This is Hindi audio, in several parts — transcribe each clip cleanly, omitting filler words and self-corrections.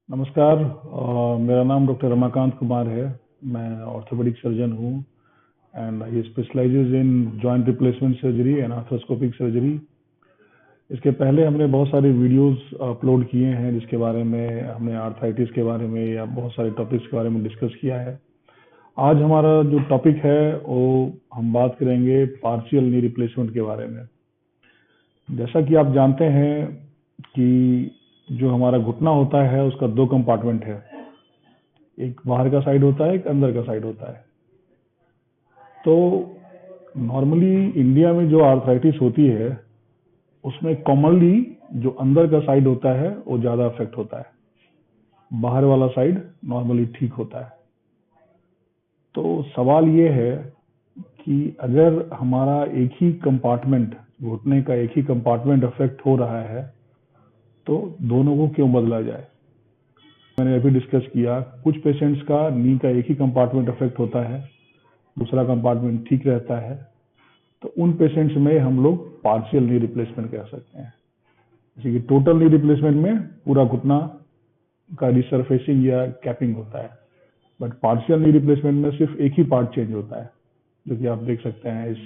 नमस्कार। मेरा नाम डॉक्टर रमाकांत कुमार है। मैं ऑर्थोपेडिक सर्जन हूँ and I specialises in joint replacement surgery and arthroscopic surgery. इसके पहले हमने बहुत सारे वीडियोस अपलोड किए हैं जिसके बारे में हमने आर्थराइटिस के बारे में या बहुत सारे टॉपिक्स के बारे में डिस्कस किया है। आज हमारा जो टॉपिक है वो हम बात करेंगे पार्शियल नी रिप्लेसमेंट के बारे में। जैसा कि आप जानते हैं कि जो हमारा घुटना होता है उसका दो कंपार्टमेंट है, एक बाहर का साइड होता है, एक अंदर का साइड होता है। तो नॉर्मली इंडिया में जो आर्थराइटिस होती है उसमें कॉमनली जो अंदर का साइड होता है वो ज़्यादा अफेक्ट होता है, बाहर वाला साइड नॉर्मली ठीक होता है। तो सवाल ये है कि अगर हमारा एक ही कंपार्टमेंट, घुटने का एक ही कंपार्टमेंट अफेक्ट हो रहा है तो दोनों को क्यों बदला जाए। मैंने अभी डिस्कस किया, कुछ पेशेंट्स का नी का एक ही कंपार्टमेंट अफेक्ट होता है, दूसरा कंपार्टमेंट ठीक रहता है, तो उन पेशेंट्स में हम लोग पार्शियल नी रिप्लेसमेंट कह सकते हैं। जैसे कि टोटल नी रिप्लेसमेंट में पूरा घुटना का रिसरफेसिंग या कैपिंग होता है, बट पार्शियल नी रिप्लेसमेंट में सिर्फ एक ही पार्ट चेंज होता है, जो कि आप देख सकते हैं इस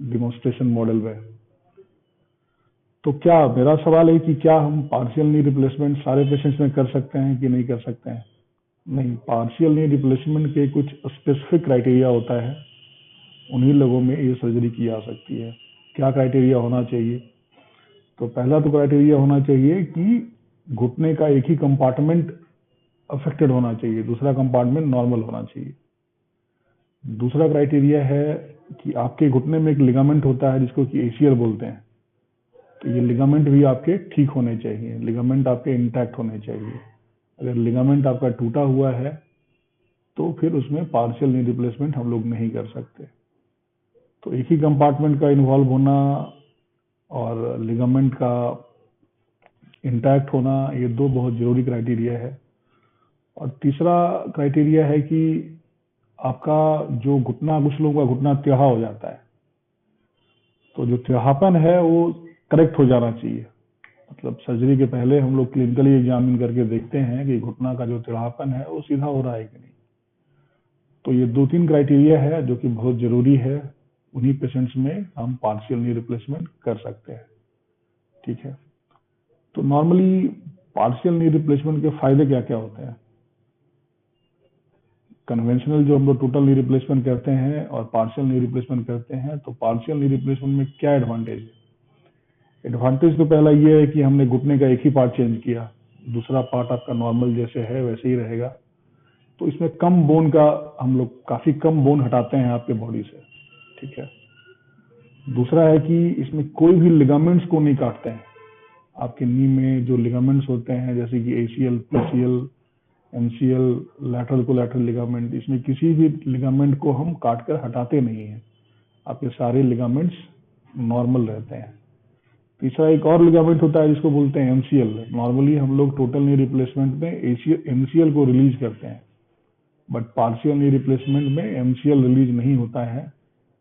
डिमोन्स्ट्रेशन मॉडल में। तो क्या मेरा सवाल है कि क्या हम पार्शियल नी रिप्लेसमेंट सारे पेशेंट्स में कर सकते हैं कि नहीं कर सकते हैं? नहीं, पार्शियल नी रिप्लेसमेंट के कुछ स्पेसिफिक क्राइटेरिया होता है, उन्हीं लोगों में ये सर्जरी की जा सकती है। क्या क्राइटेरिया होना चाहिए? तो पहला तो क्राइटेरिया होना चाहिए कि घुटने का एक ही कंपार्टमेंट अफेक्टेड होना चाहिए, दूसरा कंपार्टमेंट नॉर्मल होना चाहिए। दूसरा क्राइटेरिया है कि आपके घुटने में एक लिगामेंट होता है जिसको कि एसीएल बोलते हैं, तो ये लिगामेंट भी आपके ठीक होने चाहिए, लिगामेंट आपके इंटैक्ट होने चाहिए। अगर लिगामेंट आपका टूटा हुआ है तो फिर उसमें पार्शियल नी रिप्लेसमेंट हम लोग नहीं कर सकते। तो एक ही कंपार्टमेंट का इन्वॉल्व होना और लिगामेंट का इंटैक्ट होना, ये दो बहुत जरूरी क्राइटेरिया है। और तीसरा क्राइटेरिया है कि आपका जो घुटना, कुछ लोगों का घुटना टेढ़ा हो जाता है, तो जो टेढ़ापन है वो करेक्ट हो जाना चाहिए। मतलब सर्जरी के पहले हम लोग क्लिनिकली एग्जामिन करके देखते हैं कि घुटना का जो टेढ़ापन है वो सीधा हो रहा है कि नहीं। तो ये दो तीन क्राइटेरिया है जो कि बहुत जरूरी है, उन्हीं पेशेंट्स में हम पार्शियल नी रिप्लेसमेंट कर सकते हैं। ठीक है, तो नॉर्मली पार्शियल नी रिप्लेसमेंट के फायदे क्या क्या होते हैं? कन्वेंशनल जो हम लोग टोटल नी रिप्लेसमेंट करते हैं और पार्शियल नी रिप्लेसमेंट करते हैं, तो पार्शियल नी रिप्लेसमेंट में क्या एडवांटेज है? एडवांटेज तो पहला ये है कि हमने घुटने का एक ही पार्ट चेंज किया, दूसरा पार्ट आपका नॉर्मल जैसे है वैसे ही रहेगा। तो इसमें कम बोन का, हम लोग काफी कम बोन हटाते हैं आपके बॉडी से। ठीक है। दूसरा है कि इसमें कोई भी लिगामेंट्स को नहीं काटते हैं। आपके नी में जो लिगामेंट्स होते हैं जैसे कि ACL, PCL, MCL, lateral collateral ligament, इसमें किसी भी लिगामेंट को हम काट कर हटाते नहीं हैं, आपके सारे लिगामेंट्स नॉर्मल रहते हैं। तीसरा एक और लिगामेंट होता है जिसको बोलते हैं एमसीएल। नॉर्मली हम लोग टोटल नी रिप्लेसमेंट में एमसीएल को रिलीज करते हैं, बट पार्शियल नी रिप्लेसमेंट में एमसीएल रिलीज नहीं होता है,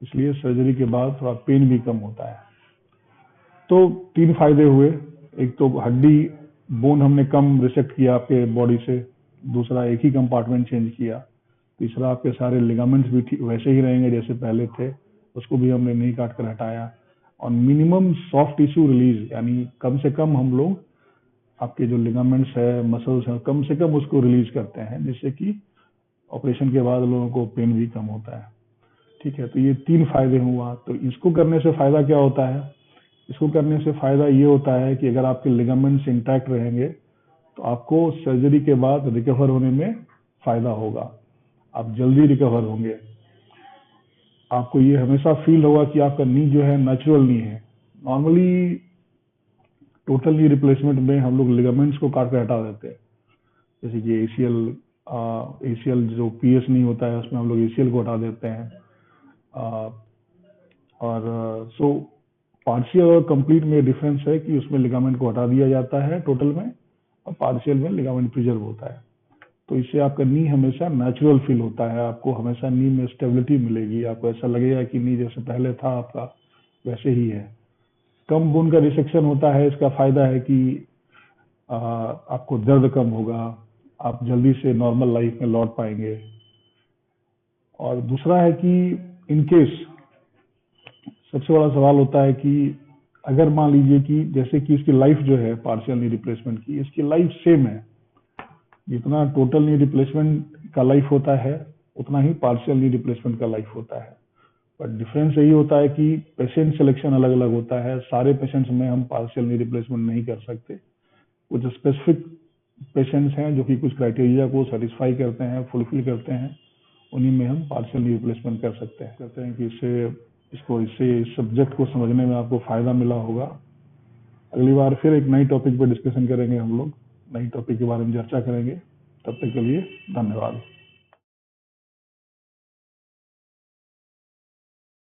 इसलिए सर्जरी के बाद थोड़ा पेन भी कम होता है। तो तीन फायदे हुए, एक तो हड्डी बोन हमने कम रिसेक्ट किया आपके बॉडी से, दूसरा एक ही कंपार्टमेंट चेंज किया, तीसरा आपके सारे लिगामेंट्स भी वैसे ही रहेंगे जैसे पहले थे, उसको भी हमने नहीं काट कर हटाया। और मिनिमम सॉफ्ट टिश्यू रिलीज, यानी कम से कम हम लोग आपके जो लिगामेंट्स है, मसल्स है, कम से कम उसको रिलीज करते हैं, जिससे कि ऑपरेशन के बाद लोगों को पेन भी कम होता है। ठीक है, तो ये तीन फायदे हुआ। तो इसको करने से फायदा क्या होता है? इसको करने से फायदा ये होता है कि अगर आपके लिगामेंट्स इंटैक्ट रहेंगे तो आपको सर्जरी के बाद रिकवर होने में फायदा होगा, आप जल्दी रिकवर होंगे। आपको ये हमेशा फील होगा कि आपका नी जो है नेचुरल नी है। नॉर्मली टोटल नी रिप्लेसमेंट में हम लोग लिगामेंट्स को काट कर हटा देते हैं, जैसे कि एसीएल जो पीएस नहीं होता है उसमें हम लोग एसीएल को हटा देते हैं। और सो पार्शियल और कंप्लीट में डिफरेंस है कि उसमें लिगामेंट को हटा दिया जाता है टोटल में, और पार्शियल में लिगामेंट प्रिजर्व होता है। तो इससे आपका नी हमेशा नेचुरल फील होता है, आपको हमेशा नी में स्टेबिलिटी मिलेगी, आपको ऐसा लगेगा कि नी जैसे पहले था आपका वैसे ही है। कम बोन का रिसेक्शन होता है, इसका फायदा है कि आपको दर्द कम होगा, आप जल्दी से नॉर्मल लाइफ में लौट पाएंगे। और दूसरा है कि इन केस सबसे बड़ा सवाल होता है कि अगर मान लीजिए कि जैसे कि इसकी लाइफ जो है पार्शियल नी रिप्लेसमेंट की, इसकी लाइफ सेम है, जितना टोटल नी रिप्लेसमेंट का लाइफ होता है उतना ही पार्शियल नी रिप्लेसमेंट का लाइफ होता है। बट डिफरेंस यही होता है कि पेशेंट सिलेक्शन अलग अलग होता है। सारे पेशेंट्स में हम पार्शियल नी रिप्लेसमेंट नहीं कर सकते। कुछ स्पेसिफिक पेशेंट्स हैं जो कि कुछ क्राइटेरिया को सेटिस्फाई करते हैं, फुलफिल करते हैं, उन्हीं में हम पार्शियल नी रिप्लेसमेंट कर सकते हैं। कहते हैं कि इससे इस सब्जेक्ट को समझने में आपको फायदा मिला होगा। अगली बार फिर एक नई टॉपिक पर डिस्कशन करेंगे, हम लोग नई टॉपिक के बारे में चर्चा करेंगे। तब तक के लिए धन्यवाद।